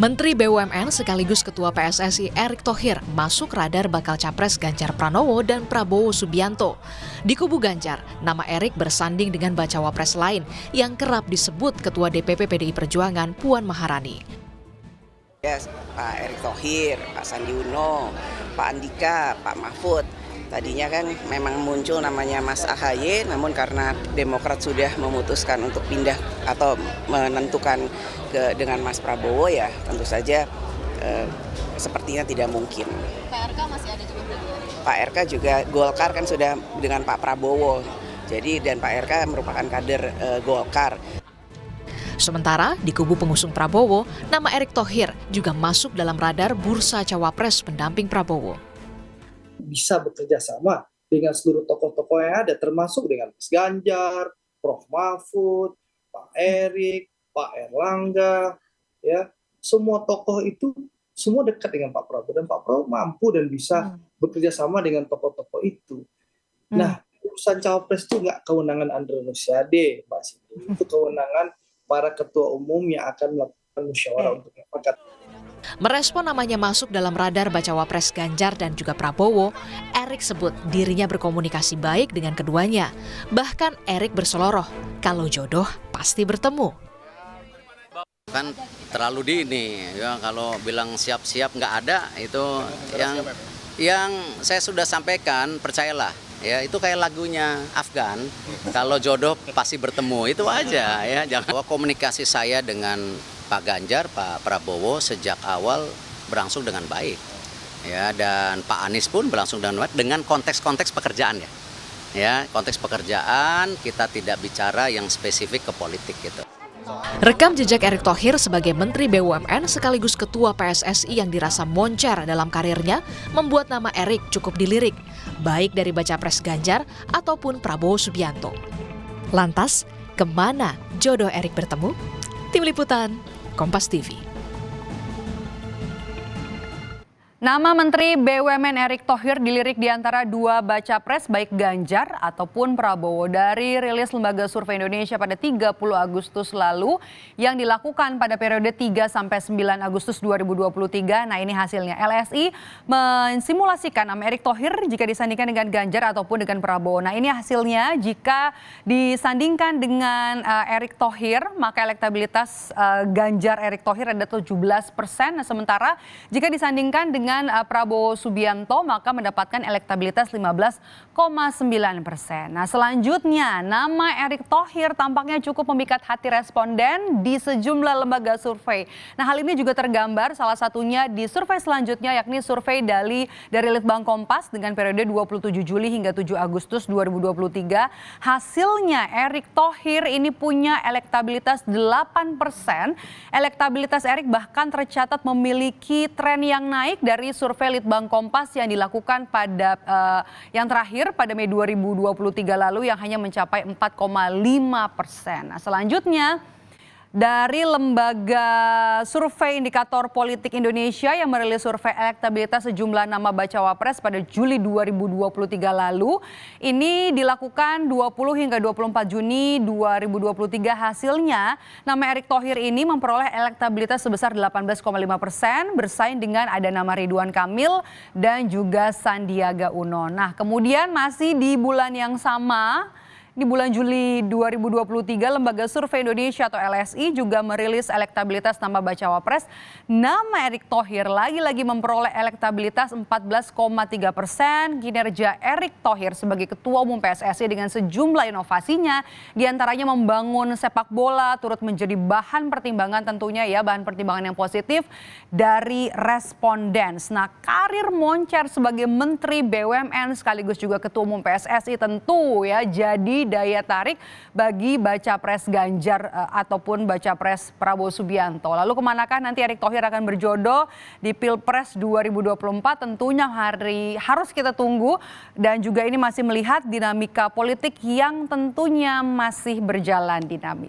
Menteri BUMN sekaligus Ketua PSSI Erick Thohir masuk radar bakal capres Ganjar Pranowo dan Prabowo Subianto. Di kubu Ganjar, nama Erick bersanding dengan bacawa pres lain yang kerap disebut Ketua DPP PDI Perjuangan Puan Maharani. Ya, Pak Erick Thohir, Pak Sandi Uno, Pak Andika, Pak Mahfud. Tadinya kan memang muncul namanya Mas AHY, namun karena Demokrat sudah memutuskan untuk pindah atau menentukan dengan Mas Prabowo, ya tentu saja sepertinya tidak mungkin. Pak RK masih ada juga belum? Pak RK juga, Golkar kan sudah dengan Pak Prabowo, jadi dan Pak RK merupakan kader Golkar. Sementara di kubu pengusung Prabowo, nama Erick Thohir juga masuk dalam radar bursa cawapres pendamping Prabowo. Bisa bekerja sama dengan seluruh tokoh-tokoh yang ada, termasuk dengan Mas Ganjar, Prof. Mahfud, Pak Erick, Pak Erlangga, ya semua tokoh itu semua dekat dengan Pak Prabowo, dan Pak Prabowo mampu dan bisa bekerja sama dengan tokoh-tokoh itu. Nah, urusan cawapres itu nggak kewenangan Andre Rosiade, Mbak Siti. Itu kewenangan para ketua umum yang akan melakukan musyawarah untuk mufakat. Merespon namanya masuk dalam radar bacawa pres Ganjar dan juga Prabowo, Erick sebut dirinya berkomunikasi baik dengan keduanya. Bahkan Erick berseloroh, kalau jodoh pasti bertemu. Kan terlalu dini, ya kalau bilang siap-siap nggak ada, itu yang saya sudah sampaikan, percayalah. Ya itu kayak lagunya Afgan, kalau jodoh pasti bertemu, itu aja ya. Jangan komunikasi saya dengan Pak Ganjar, Pak Prabowo sejak awal berlangsung dengan baik. Ya, dan Pak Anies pun berlangsung dengan baik dengan konteks-konteks pekerjaan ya. Ya, konteks pekerjaan, kita tidak bicara yang spesifik ke politik gitu. Rekam jejak Erick Thohir sebagai Menteri BUMN sekaligus Ketua PSSI yang dirasa moncer dalam karirnya membuat nama Erick cukup dilirik, baik dari baca pres Ganjar ataupun Prabowo Subianto. Lantas, kemana jodoh Erick bertemu? Tim Liputan, Kompas TV. Nama Menteri BUMN Erick Thohir dilirik di antara dua baca pres baik Ganjar ataupun Prabowo. Dari rilis Lembaga Survei Indonesia pada 30 Agustus lalu yang dilakukan pada periode 3-9 Agustus 2023. Nah, ini hasilnya. LSI mensimulasikan nama Erick Thohir jika disandingkan dengan Ganjar ataupun dengan Prabowo. Nah, ini hasilnya jika disandingkan dengan Erick Thohir, maka elektabilitas Ganjar Erick Thohir ada 17%. Nah, sementara jika disandingkan dengan Prabowo Subianto maka mendapatkan elektabilitas 15,9%. Nah, selanjutnya nama Erick Thohir tampaknya cukup memikat hati responden di sejumlah lembaga survei. Nah, hal ini juga tergambar salah satunya di survei selanjutnya, yakni survei dari Litbang Kompas dengan periode 27 Juli hingga 7 Agustus 2023. Hasilnya Erick Thohir ini punya elektabilitas 8%. Elektabilitas Erick bahkan tercatat memiliki tren yang naik dari survei Litbang Kompas yang dilakukan pada yang terakhir pada Mei 2023 lalu yang hanya mencapai 4,5%. Nah, selanjutnya dari Lembaga Survei Indikator Politik Indonesia yang merilis survei elektabilitas sejumlah nama bacawa pres pada Juli 2023 lalu. Ini dilakukan 20 hingga 24 Juni 2023. Hasilnya nama Erick Thohir ini memperoleh elektabilitas sebesar 18,5%, bersaing dengan ada nama Ridwan Kamil dan juga Sandiaga Uno. Nah, kemudian masih di bulan yang sama, di bulan Juli 2023, Lembaga Survei Indonesia atau LSI juga merilis elektabilitas nama bacawa pres. Nama Erick Thohir lagi-lagi memperoleh elektabilitas 14,3%. Kinerja Erick Thohir sebagai Ketua Umum PSSI dengan sejumlah inovasinya, diantaranya membangun sepak bola, turut menjadi bahan pertimbangan tentunya ya, bahan pertimbangan yang positif dari responden. Nah, karir moncer sebagai Menteri BUMN sekaligus juga Ketua Umum PSSI tentu ya jadi daya tarik bagi baca pres Ganjar ataupun baca pres Prabowo Subianto. Lalu kemanakah nanti Erick Thohir akan berjodoh di Pilpres 2024? Tentunya harus kita tunggu, dan juga ini masih melihat dinamika politik yang tentunya masih berjalan dinamis.